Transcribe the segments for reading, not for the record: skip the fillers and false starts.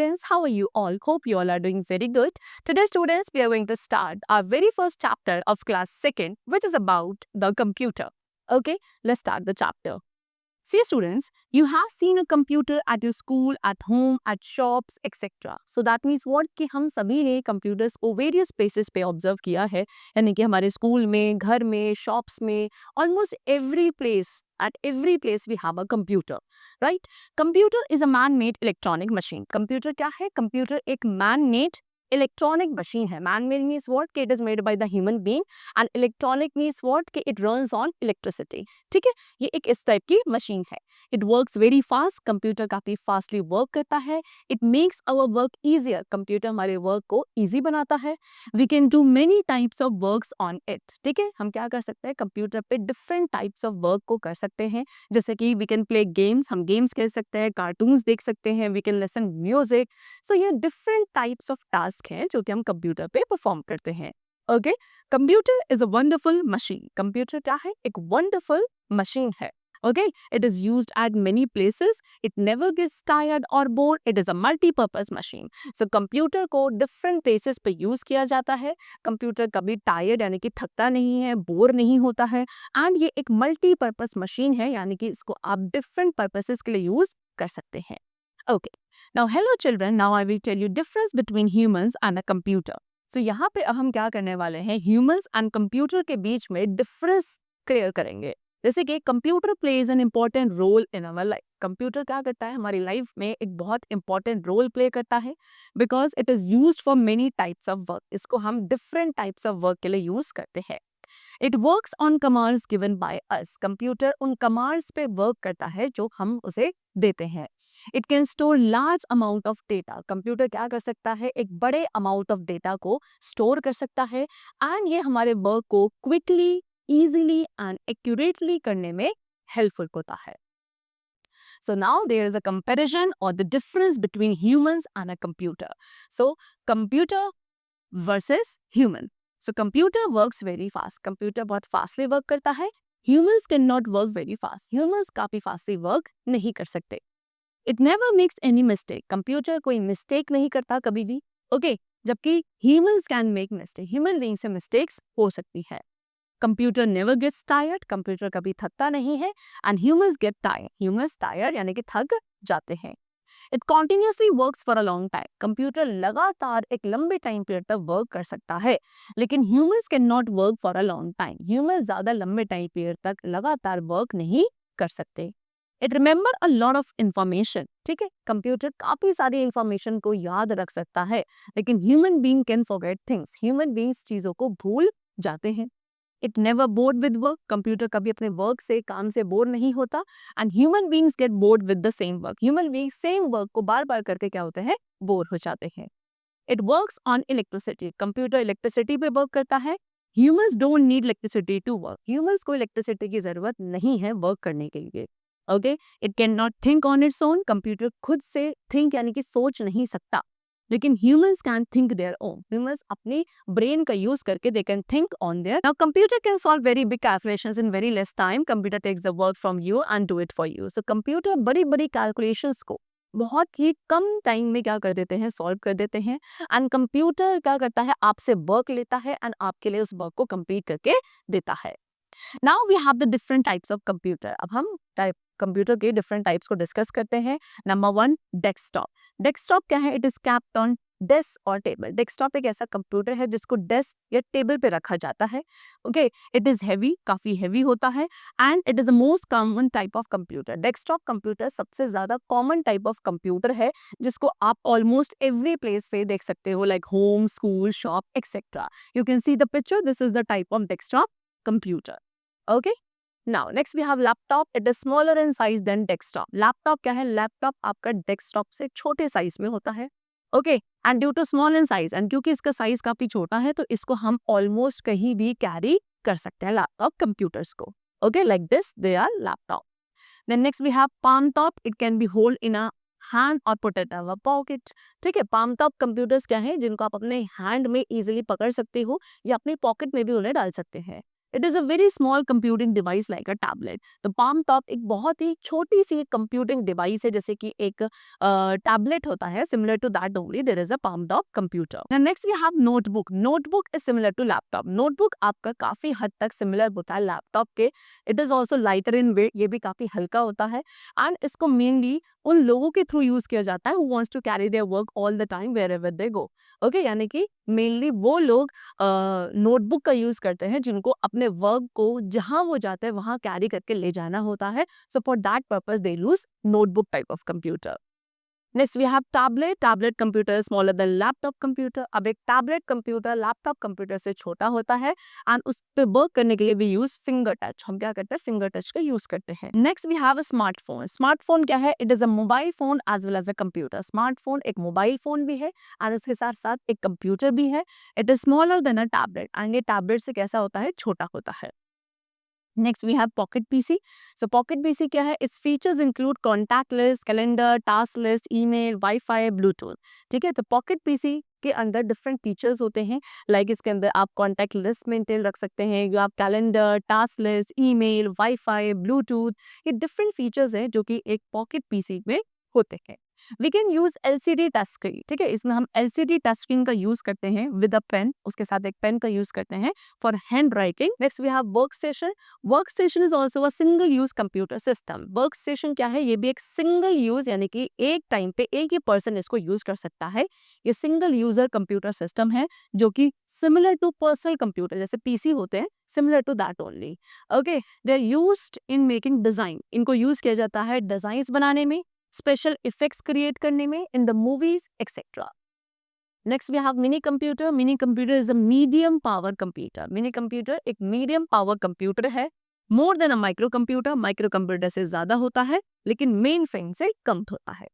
students, how are you all? Hope you all are doing very good. Today students, we are going to start our very first chapter of class 2nd, which is about the computer. Okay, let's start the chapter. See students, you have seen a computer at your school, at home, at shops, etc. So that means what कि हम सभी ने computers को various places पे observe किया है, यानी कि हमारे school में, घर में, shops में, almost every place, at every place we have a computer, right? Computer is a man-made electronic machine. Computer क्या है? Computer एक man-made इलेक्ट्रॉनिक मशीन है. मैन मेड मीन्स व्हाट कि it is made by the human being and electronic means what कि it runs on electricity. ठीक है, ये एक इस टाइप की मशीन है. It works very fast. Computer काफी फास्टली वर्क करता है. It makes our work easier. Computer हमारे वर्क को इजी बनाता है. We can do many types of works on it. ठीक है, हम क्या कर सकते हैं, कंप्यूटर पे डिफरेंट टाइप्स ऑफ वर्क को कर सकते हैं. जैसे कि वी कैन प्ले गेम्स, हम गेम्स खेल सकते हैं, कार्टून्स देख सकते हैं, वी कैन लिसन म्यूजिक. सो ये डिफरेंट टाइप्स ऑफ टास्क हैं जो कि हम कंप्यूटर पे परफॉर्म करते हैं. Okay, computer is a wonderful machine. Computer क्या है, एक वंडरफुल मशीन है. Okay, it is used at many places. It never gets tired or bored. It is a multi-purpose machine. So computer को different places पे use किया जाता है. Computer कभी tired यानी कि थकता नहीं है, बोर नहीं होता है. And ये एक multi-purpose machine है, यानी कि इसको आप different purposes के लिए use कर सकते हैं. Okay. Now hello children. Now I will tell you difference between humans and a computer. So यहाँ पे अब हम क्या करने वाले हैं, humans and computer के बीच में difference clear करेंगे. जैसे कि computer plays an important role in our life. Computer क्या करता है, हमारी लाइफ में एक बहुत इंपॉर्टेंट रोल प्ले करता है, because it is used for many types of work. इसको हम डिफरेंट टाइप्स ऑफ वर्क के लिए यूज करते हैं. It works on commands given by us. Computer उन कमांड्स पे वर्क करता है जो हम उसे देते हैं. It can store large amount of data. Computer क्या कर सकता है, एक बड़े अमाउंट ऑफ डेटा को स्टोर कर सकता है, एंड ये हमारे वर्क को क्विकली, easily and accurately करने में helpful होता है. So now there is a comparison or the difference between humans and a computer. So computer versus human. So computer works very fast. Computer बहुत fastly work करता है. Humans cannot work very fast. Humans काफी fastly work नहीं कर सकते. It never makes any mistake. Computer कोई mistake नहीं करता कभी भी. Okay, जबकि humans can make mistake. Human being से mistakes हो सकती है. Computer never gets tired. Computer कभी थकता नहीं है. And humans get tired. Humans tired यानी कि थक जाते हैं. It continuously works for a long time. Computer लगातार एक लंबे टाइम पीरियड तक वर्क कर सकता है, लेकिन humans can not work for a long time. Humans ज्यादा लंबे टाइम पीरियड तक लगातार वर्क नहीं कर सकते. It remember a lot of information. ठीक है, कंप्यूटर काफी सारी इंफॉर्मेशन को याद रख सकता है, लेकिन human being can forget things. Human beings चीजों को भूल जाते हैं. It never board with work. Computer कभी अपने वर्क से, काम से बोर नहीं होता. And human beings get bored with the same work. Human beings same work को बार बार करके क्या होते हैं, बोर हो जाते हैं. It works on electricity. Computer electricity पे वर्क करता है. Humans don't need electricity to work. Humans को इलेक्ट्रिसिटी की जरूरत नहीं है वर्क करने के लिए. Okay, it can not think on its own. Computer खुद से थिंक यानी कि सोच नहीं सकता, लेकिन humans can think their own. Humans अपनी ब्रेन का यूज करके they can think on their. Now computer can solve very big calculations in very less time. Computer takes the work from you and do it for you. So computer बड़ी बड़ी calculations को बहुत ही कम time में क्या कर देते हैं, solve कर देते हैं. एंड कंप्यूटर क्या करता है, आपसे वर्क लेता है एंड आपके लिए उस वर्क को कंप्लीट करके देता है. Now we have the different types of computer. अब हम कंप्यूटर के डिफरेंट टाइप्स को डिस्कस करते हैं. Number 1, desktop. डेस्कटॉप क्या है, it is kept on desk और टेबल. डेस्कटॉप एक ऐसा कंप्यूटर है जिसको डेस्क या टेबल पे रखा जाता है. ओके, इट इज हैवी, काफी हैवी होता है, and it is the most common type of computer. Desktop computer सबसे ज्यादा कॉमन टाइप ऑफ कंप्यूटर है, जिसको आप ऑलमोस्ट एवरी प्लेस पे देख सकते हो, like home, school, shop, etcetera. You can see the picture. This is the type of desktop computer. Okay, now next we have laptop. It is smaller in size than desktop. Laptop क्या है, laptop आपका desktop से छोटे size में होता है. Okay, and due to small in size, and क्योंकि इसका साइज काफी छोटा है तो इसको हम ऑलमोस्ट कहीं भी कैरी कर सकते हैं लैपटॉप कंप्यूटर्स को. Okay, like this they are laptop. Then next we have palm top. It can be hold in a hand or put it in a pocket. ठीक है, palm top कंप्यूटर्स क्या है, जिनको आप अपने हैंड में easily पकड़ सकते हो या अपनी पॉकेट में भी उन्हें डाल सकते हैं. It is a very small computing device like a tablet. तो पाम टॉप एक बहुत ही छोटी सी कंप्यूटिंग डिवाइस है, जैसे कि एक टैबलेट होता है, similar to that only there is a palm top computer. Next we have notebook. Notebook is similar to laptop. Notebook आपका काफी हद तक सिमिलर होता है लैपटॉप के। It is also lighter in weight, ये भी काफी हल्का होता है एंड इसको मेनली उन लोगों के थ्रू यूज किया जाता है who wants to carry their work all the time wherever they go. Okay, यानी कि मेनली वो लोग नोटबुक का यूज करते हैं जिनको अपने वर्क को जहां वो जाते हैं वहां कैरी करके ले जाना होता है। So for that purpose they use notebook type of computer. Next we have tablet. Tablet computer smaller than laptop computer. अब एक टैबलेट कंप्यूटर लैपटॉप कंप्यूटर से छोटा होता है एंड उस पे वर्क करने के लिए वी यूज फिंगर टच। हम क्या करते हैं, फिंगर टच का यूज करते हैं। Next we have a smartphone. Smartphone क्या है, it is a mobile phone as well as a computer. Smartphone एक मोबाइल फोन भी है एंड इसके साथ साथ एक कंप्यूटर भी है। It is smaller than a tablet and ये टैबलेट से कैसा होता है, छोटा होता है। Next we have pocket PC. So pocket PC क्या है, its features include contact list, calendar, task list, email, WiFi, Bluetooth. ठीक है, तो पॉकेट पीसी के अंदर डिफरेंट फीचर्स होते हैं। लाइक इसके अंदर आप कॉन्टैक्ट लिस्ट मेंटेन रख सकते हैं, जो आप calendar, task list, email, WiFi, Bluetooth, ये डिफरेंट फीचर्स हैं जो कि एक पॉकेट पीसी में होते हैं। We can use LCD touch screen. ठीक है, इसमें हम एलसीडी टच स्क्रीन का यूज करते हैं विद अ पेन, उसके साथ एक पेन का यूज करते हैं for hand writing. Next we have work station. Work station is also a single use computer system. Work station क्या है, ये भी एक सिंगल यूज यानी कि एक टाइम पे एक ही पर्सन इसको यूज कर सकता है। ये सिंगल यूजर कंप्यूटर सिस्टम है जो कि सिमिलर टू पर्सनल कंप्यूटर जैसे पीसी होते हैं, similar to that only. Okay, they are used in making design. इनको यूज किया जाता है डिजाइन बनाने में, स्पेशल इफेक्ट्स क्रिएट करने में, in the movies etcetera. Next we have mini computer. Mini computer is a medium power computer. Mini computer एक medium power computer है, more than a micro computer. Micro computer से ज्यादा होता है लेकिन main frame से कम होता है।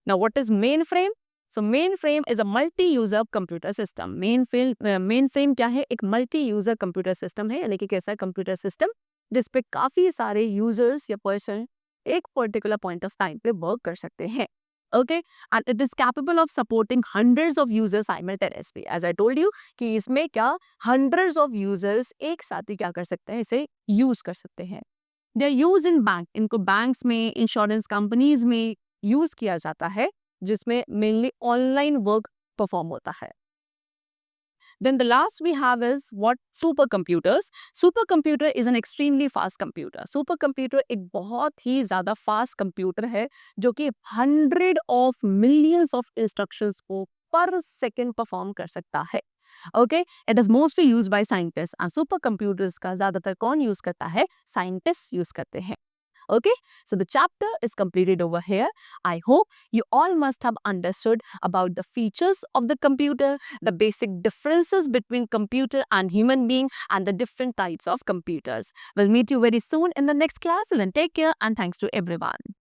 Now what is main frame? So main frame is a multi user computer system. Main frame क्या है, एक मल्टी यूजर कंप्यूटर सिस्टम है, यानी कि कैसा कंप्यूटर सिस्टम जिसपे काफी सारे यूजर्स या पर्सन एक पर्टिकुलर पॉइंट ऑफ टाइम पे वर्क कर सकते हैं। Okay, and it is capable of supporting hundreds of users simultaneously. As I told you कि इसमें क्या हंड्रेड्स ऑफ यूजर्स एक साथ ही क्या कर सकते हैं, इसे यूज कर सकते हैं। They are use in bank. इनको बैंक्स में, इंश्योरेंस कंपनीज में यूज किया जाता है जिसमें मेनली ऑनलाइन वर्क परफॉर्म होता है। Then the last we have is what supercomputers. Supercomputer is an extremely fast computer. Supercomputer एक बहुत ही ज़्यादा फास्ट कंप्यूटर है जो कि 100 of millions of instructions को पर सेकेंड परफॉर्म कर सकता है। Okay, it is mostly use by scientist and super computers का ज्यादातर कौन यूज करता है, साइंटिस्ट यूज करते हैं। Okay, so the chapter is completed over here. I hope you all must have understood about the features of the computer, the basic differences between computer and human being, and the different types of computers. We'll meet you very soon in the next class. Then take care and thanks to everyone.